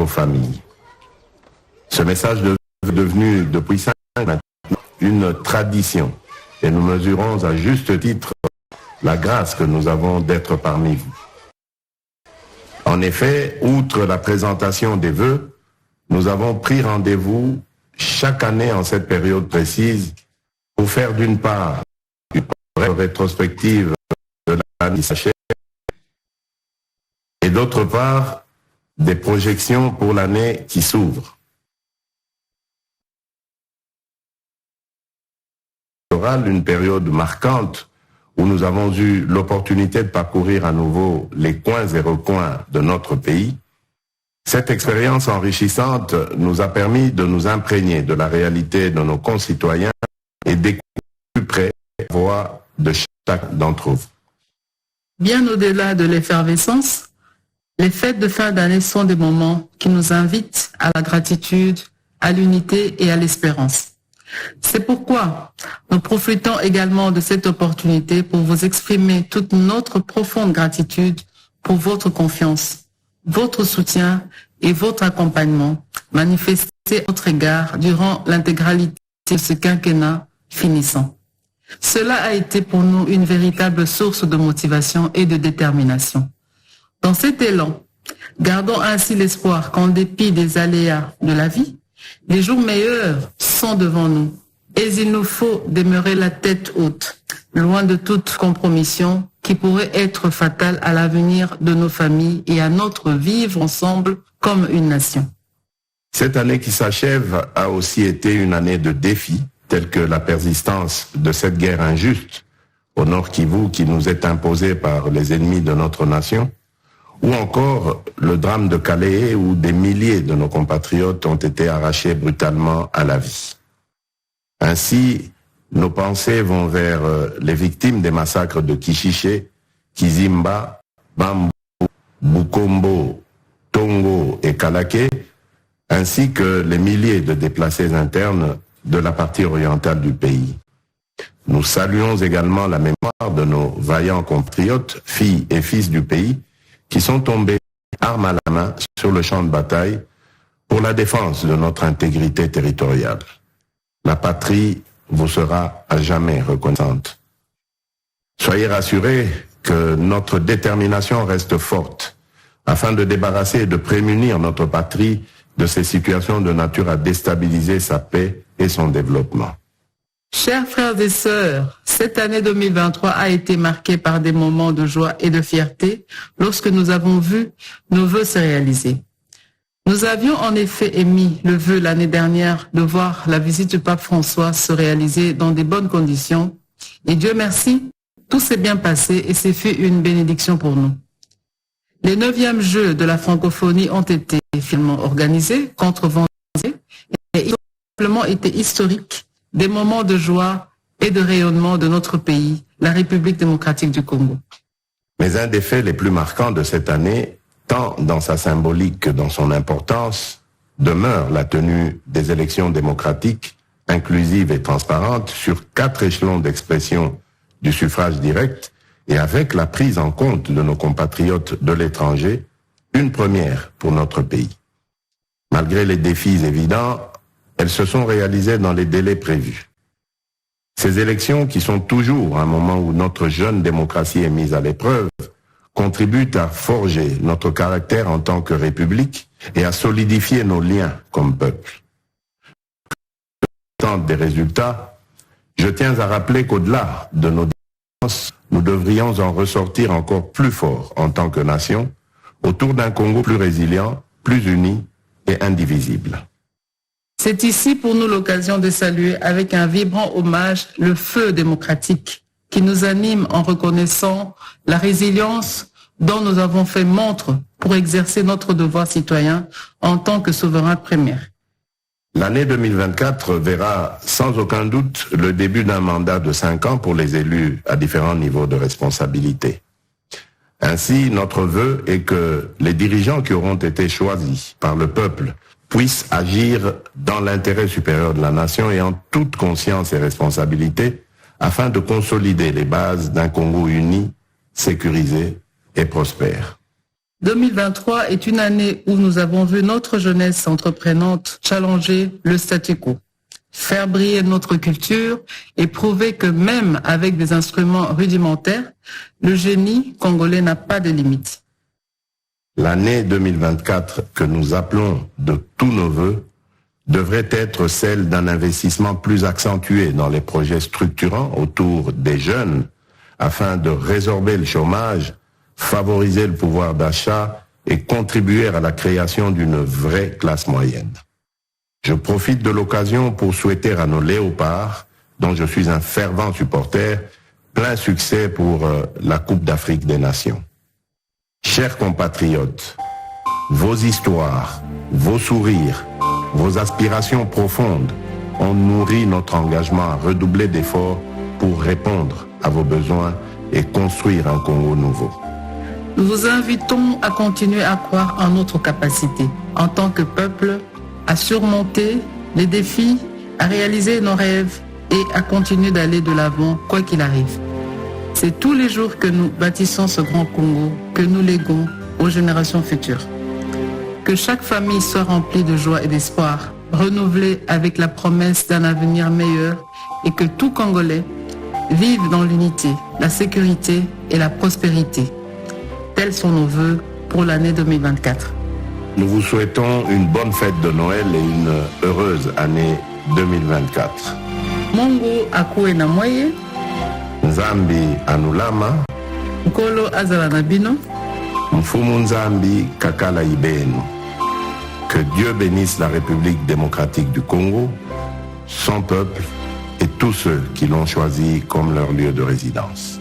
vos familles. Ce message est devenu depuis 5 ans maintenant une tradition et nous mesurons à juste titre la grâce que nous avons d'être parmi vous. En effet, outre la présentation des vœux, nous avons pris rendez-vous chaque année en cette période précise pour faire d'une part une rétrospective de l'année qui s'achève et d'autre part des projections pour l'année qui s'ouvre. Une période marquante où nous avons eu l'opportunité de parcourir à nouveau les coins et recoins de notre pays. Cette expérience enrichissante nous a permis de nous imprégner de la réalité de nos concitoyens et d'écouter plus près la voix de chacun d'entre vous. Bien au-delà de l'effervescence, les fêtes de fin d'année sont des moments qui nous invitent à la gratitude, à l'unité et à l'espérance. C'est pourquoi nous profitons également de cette opportunité pour vous exprimer toute notre profonde gratitude pour votre confiance, votre soutien et votre accompagnement manifesté à notre égard durant l'intégralité de ce quinquennat finissant. Cela a été pour nous une véritable source de motivation et de détermination. Dans cet élan, gardons ainsi l'espoir qu'en dépit des aléas de la vie, les jours meilleurs sont devant nous et il nous faut demeurer la tête haute, loin de toute compromission qui pourrait être fatale à l'avenir de nos familles et à notre vivre ensemble comme une nation. Cette année qui s'achève a aussi été une année de défis, tels que la persistance de cette guerre injuste au Nord Kivu qui nous est imposée par les ennemis de notre nation, ou encore le drame de Calais où des milliers de nos compatriotes ont été arrachés brutalement à la vie. Ainsi, nos pensées vont vers les victimes des massacres de Kishiché, Kizimba, Bambou, Bukombo, Tongo et Kalaké, ainsi que les milliers de déplacés internes de la partie orientale du pays. Nous saluons également la mémoire de nos vaillants compatriotes, filles et fils du pays, qui sont tombés armes à la main sur le champ de bataille pour la défense de notre intégrité territoriale. La patrie vous sera à jamais reconnaissante. Soyez rassurés que notre détermination reste forte afin de débarrasser et de prémunir notre patrie de ces situations de nature à déstabiliser sa paix et son développement. Chers frères et sœurs, cette année 2023 a été marquée par des moments de joie et de fierté lorsque nous avons vu nos vœux se réaliser. Nous avions en effet émis le vœu l'année dernière de voir la visite du pape François se réaliser dans de bonnes conditions et Dieu merci, tout s'est bien passé et c'est fait une bénédiction pour nous. Les 9e Jeux de la francophonie ont été finalement organisés contre vents et ils ont simplement été historiques. Des moments de joie et de rayonnement de notre pays, la République démocratique du Congo. Mais un des faits les plus marquants de cette année, tant dans sa symbolique que dans son importance, demeure la tenue des élections démocratiques, inclusives et transparentes sur 4 échelons d'expression du suffrage direct et avec la prise en compte de nos compatriotes de l'étranger, une première pour notre pays. Malgré les défis évidents, elles se sont réalisées dans les délais prévus. Ces élections, qui sont toujours un moment où notre jeune démocratie est mise à l'épreuve, contribuent à forger notre caractère en tant que République et à solidifier nos liens comme peuple. Tant des résultats, je tiens à rappeler qu'au-delà de nos différences, nous devrions en ressortir encore plus forts en tant que nation, autour d'un Congo plus résilient, plus uni et indivisible. C'est ici pour nous l'occasion de saluer avec un vibrant hommage le feu démocratique qui nous anime en reconnaissant la résilience dont nous avons fait montre pour exercer notre devoir citoyen en tant que souverain premier. L'année 2024 verra sans aucun doute le début d'un mandat de 5 ans pour les élus à différents niveaux de responsabilité. Ainsi, notre vœu est que les dirigeants qui auront été choisis par le peuple puissent agir dans l'intérêt supérieur de la nation et en toute conscience et responsabilité afin de consolider les bases d'un Congo uni, sécurisé et prospère. 2023 est une année où nous avons vu notre jeunesse entreprenante challenger le statu quo, faire briller notre culture et prouver que même avec des instruments rudimentaires, le génie congolais n'a pas de limites. L'année 2024 que nous appelons de tous nos vœux devrait être celle d'un investissement plus accentué dans les projets structurants autour des jeunes afin de résorber le chômage, favoriser le pouvoir d'achat et contribuer à la création d'une vraie classe moyenne. Je profite de l'occasion pour souhaiter à nos léopards, dont je suis un fervent supporter, plein succès pour la Coupe d'Afrique des Nations. Chers compatriotes, vos histoires, vos sourires, vos aspirations profondes ont nourri notre engagement à redoubler d'efforts pour répondre à vos besoins et construire un Congo nouveau. Nous vous invitons à continuer à croire en notre capacité, en tant que peuple, à surmonter les défis, à réaliser nos rêves et à continuer d'aller de l'avant, quoi qu'il arrive. C'est tous les jours que nous bâtissons ce grand Congo, que nous léguons aux générations futures. Que chaque famille soit remplie de joie et d'espoir, renouvelée avec la promesse d'un avenir meilleur et que tout Congolais vive dans l'unité, la sécurité et la prospérité. Tels sont nos vœux pour l'année 2024. Nous vous souhaitons une bonne fête de Noël et une heureuse année 2024. Mongo akue na moye, Nzambi anulama, Nkolo azala na bino, Mfumu Nzambi kakala ibenu. Que Dieu bénisse la République démocratique du Congo, son peuple et tous ceux qui l'ont choisi comme leur lieu de résidence.